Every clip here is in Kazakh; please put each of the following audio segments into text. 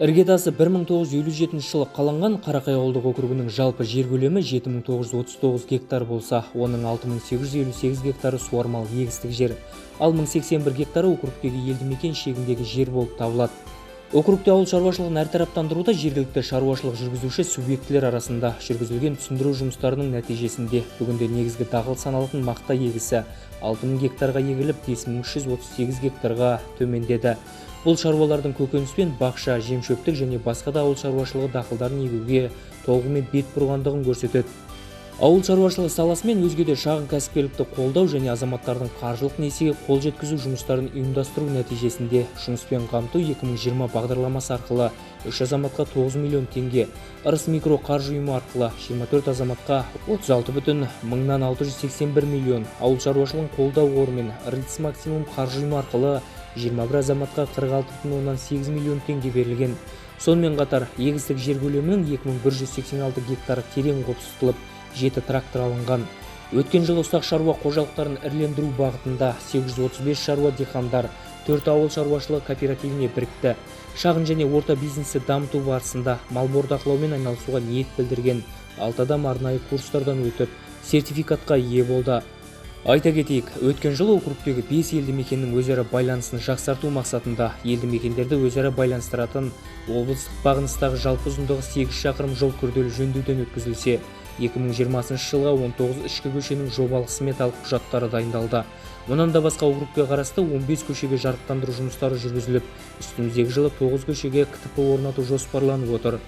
Іргетасы 1957 жылы қаланған Қарақай ауылдық округінің жалпы жер көлемі 7939 гектар болса, оның 6858 гектары суармалы егістік жер, ал 1081 гектары округтегі елді мекен шегіндегі жер болып табылады. Округте ауыл шаруашылығын әртараптандыруда жергілікті шаруашылық жүргізуші субъектілер арасында жүргізілген түсіндіру жұмыстарының нәтижесінде бүгінде негізгі дақыл саналатын мақта егісі 6000 гектарға егіліп 5338 гектарға төмендеді. Бұл шаруалардың көкөніспен бақша, жемшөптік және басқа да ауыл шаруашылығы дақылдарын егуге толығымен бет бұрғандығын көрсетеді. Ауыл шаруашылығы саласы мен өзге де шағын кәсіпкерлікті қолдау және азаматтардың қаржылық несиеге қол жеткізу жұмыстарын ұйымдастыру нәтижесінде жұмыспен қамту 2020 бағдарламасы арқылы 3 азаматқа 9 миллион теңге, ырыс микро қаржы ұйымы арқылы 24 азаматқа 36,681 миллион, ауыл шаруашылығын қолдау қоры мен РИЦ максимум қаржы ұйымы арқылы 21 азаматқа 46,8 миллион теңге берілген. Сонымен қатар, егістік жер көлемінің 2186 гектары терең қопсытылып, 7 трактор алынған. Өткен жылы ұсақ шаруа қожалықтарын ірілендіру бағытында 835 шаруа диқандар 4 ауыл шаруашылығы кооперативіне бірікті. Шағын және орта бизнесті дамыту барысында мал бордақылаумен айналысуға ниет білдірген 6 адам арнайы курстардан өтіп, сертификатқа ие болды. Айта кетейік, өткен жылы округтегі 5 елді мекеннің өзара байланысын жақсарту мақсатында елді мекендерді өзара байланыстыратын облыстық бағыныстағы жалпы ұзындығы 8 шақырым жол күрделі жөндеуден өткізілсе, 2020 жылға 19 ішкі көшенің жобалық сметалық құжаттары дайындалды. Мұнан да басқа округке қарасты 15 көшеге жарықтандыру жұмыстары жүргізіліп, үстіміздегі жылы 9 көшеге КТП орнату жоспарланып отыр.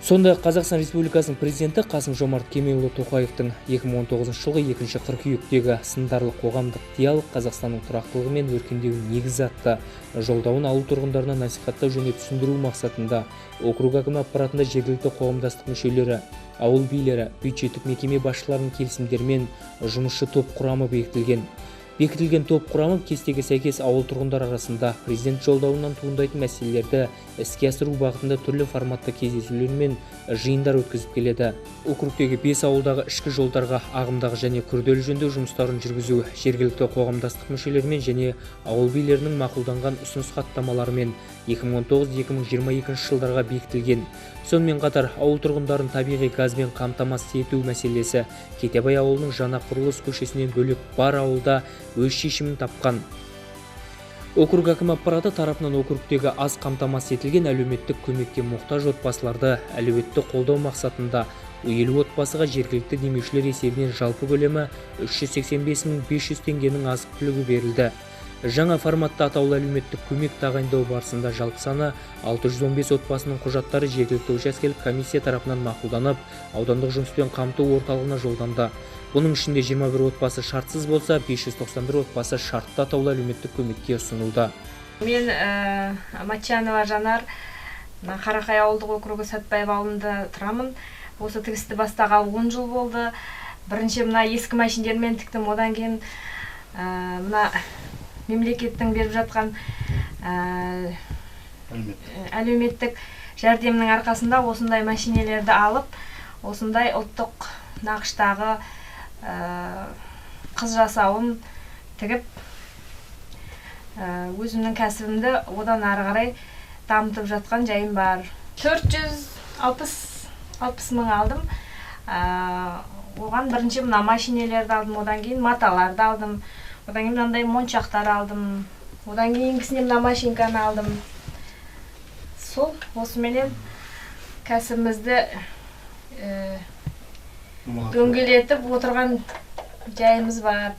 Сондай Қазақстан Республикасының президенті Қасым-Жомарт Кемелұлы Тоқаевтың 2019 жылғы 2 қыркүйектегі сындарлы қоғамдық диалог Қазақстанның тұрақтылығы мен өркендеуінің негізі атты жолдауын ауыл тұрғындарына насихаттау және түсіндіру мақсатында округ әкімі аппаратында жергілікті қоғамдастық мүшелері, ауыл билері, бюджеттік мекеме басшыларының келісімдерімен жұмысшы топ құрамы бекітілген. Бекітілген топ құрамы кестеге сәйкес ауыл тұрғындар арасында президент жолдауынан туындайтын мәселелерді іске асыру бағытында түрлі форматта кездесулер мен жиындар өткізіп келеді. Округтегі 5 ауылдағы ішкі жолдарға ағымдағы және күрделі жөндеу жұмыстарын жүргізу жергілікті қоғамдастық мүшелерімен және ауыл билерінің мақұлданған ұсыныс хаттамаларымен 2019-2022 жылдарға бекітілген. Сонымен қатар ауыл тұрғындарын табиғи газбен қамтамасыз ету мәселесі Кетебай ауылының жаңа құрылыс көшесінен бөлек бар ауылда өз шешімін тапқан. Округ әкімі аппараты тарапынан округтегі аз қамтамасыз етілген әлеуметтік көмекке мұқтаж отбасыларды әлеуетті қолдау мақсатында 50 отбасыға жергілікті демеушілер есебінен жалпы көлемі 385.500 теңгенің азық-түлігі берілді. Жаңа форматта атаулы әлеуметтік көмек тағайындау барысында жалпы саны 615 отбасының құжаттары жергілікті учаскелік комиссия тарапынан мақұлданып, аудандық жұмыспен қамту орталығына жолданды. Бұның ішінде 21 отбасы шартсыз болса, 591 отбасы шартты атаулы әлеуметтік көмекке ұсынылды. Мен Матчанова Жанар, Қарақай ауылдық округі Сәтбаев ауылында тұрамын. Осы тігісті бастағалы 10 жыл болды. Бірінші мына ескі машиндермен тіктім, одан кейін мына мемлекеттің беріп жатқан әлеуметтік жәрдемнің арқасында осындай машинелерді алып, осындай ұлттық нақыштағы қыз жасауын тігіп, өзімнің кәсібімді одан ары қарай дамытып жатқан жайым бар. 460 мың алдым. Оған бірінші мына машинелерді алдым, одан кейін маталарды алдым. Одан кейін мынандай моншақтар алдым. Одан кейінгісіне мына машинканы алдым. Сол, осыменен кәсібімізді дөңгелетіп отырған жайымыз бар.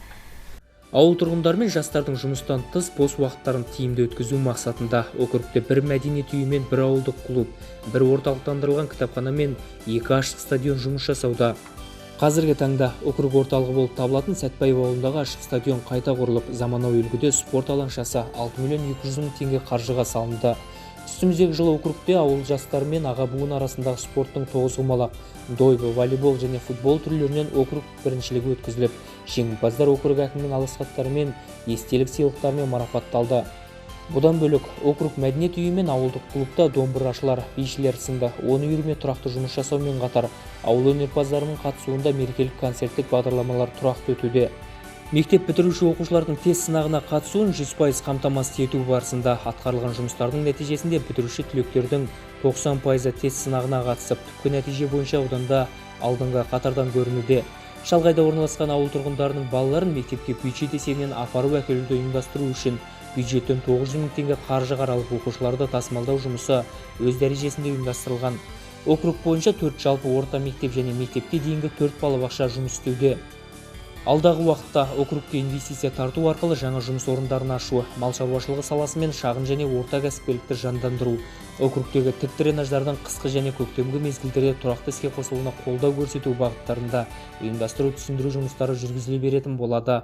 Ауыл тұрғындар мен жастардың жұмыстан тыс бос уақыттарын тиімді өткізу мақсатында округте бір мәдениет үйі мен бір ауылдық клуб, бір орталықтандырылған кітапхана мен 2 ашық стадион жұмыс жасауда. Қазіргі таңда округ орталығы болып табылатын Сәтбаев ауылындағы ашық стадион қайта құрылып, заманауи үлгіде спорт алаңшасы 6.200.000 теңге қаржыға салынды. Үстіміздегі жылы округте ауыл жастары мен аға буын арасындағы спорттың тоғызқұмалақ, дойбы, волейбол және футбол түрлерінен округ біріншілігі өткізіліп, жеңімпаздар округ әкімінің алғыс хаттары мен естелік сыйлықтармен марапатталды. Бұдан бөлек, округ мәдениет үйі мен ауылдық клубта домбырашылар, бишілер сынды 10 үйірме тұрақты жұмыс жасаумен қатар, ауыл өнерпаздарының қатысуында мерекелік концерттік бағдарламалар тұрақты өтуде. Мектеп бітіруші оқушылардың тест сынағына қатысуын 100% қамтамасыз ету барысында атқарылған жұмыстардың нәтижесінде бітіруші түлектердің 90% тест сынағына қатысып, түпкі нәтиже бойынша ауданда алдыңғы қатардан көрінуде. Шалғайда орналасқан ауыл тұрғындарының балаларын мектепке бюджет есебінен апарып әкелуді ұйымдастыру үшін бюджеттен 900 мың теңге қаржы қаралып, оқушыларды тасымалдау жұмысы өз дәрежесінде ұйымдастырылған. Округ бойынша 4 жалпы орта мектеп және мектепке дейінгі 4 балабақша жұмыс істеуде. Алдағы уақытта округке инвестиция тарту арқылы жаңа жұмыс орындарын ашу, мал шаруашылығы саласы мен шағын және орта кәсіпкерлікті жандандыру, округтегі тік дренаждардың қысқы және көктемгі мезгілдерде тұрақты іске қосылуына қолдау көрсету бағыттарында ұйымдастыру түсіндіру жұмыстары жүргізіле беретін болады.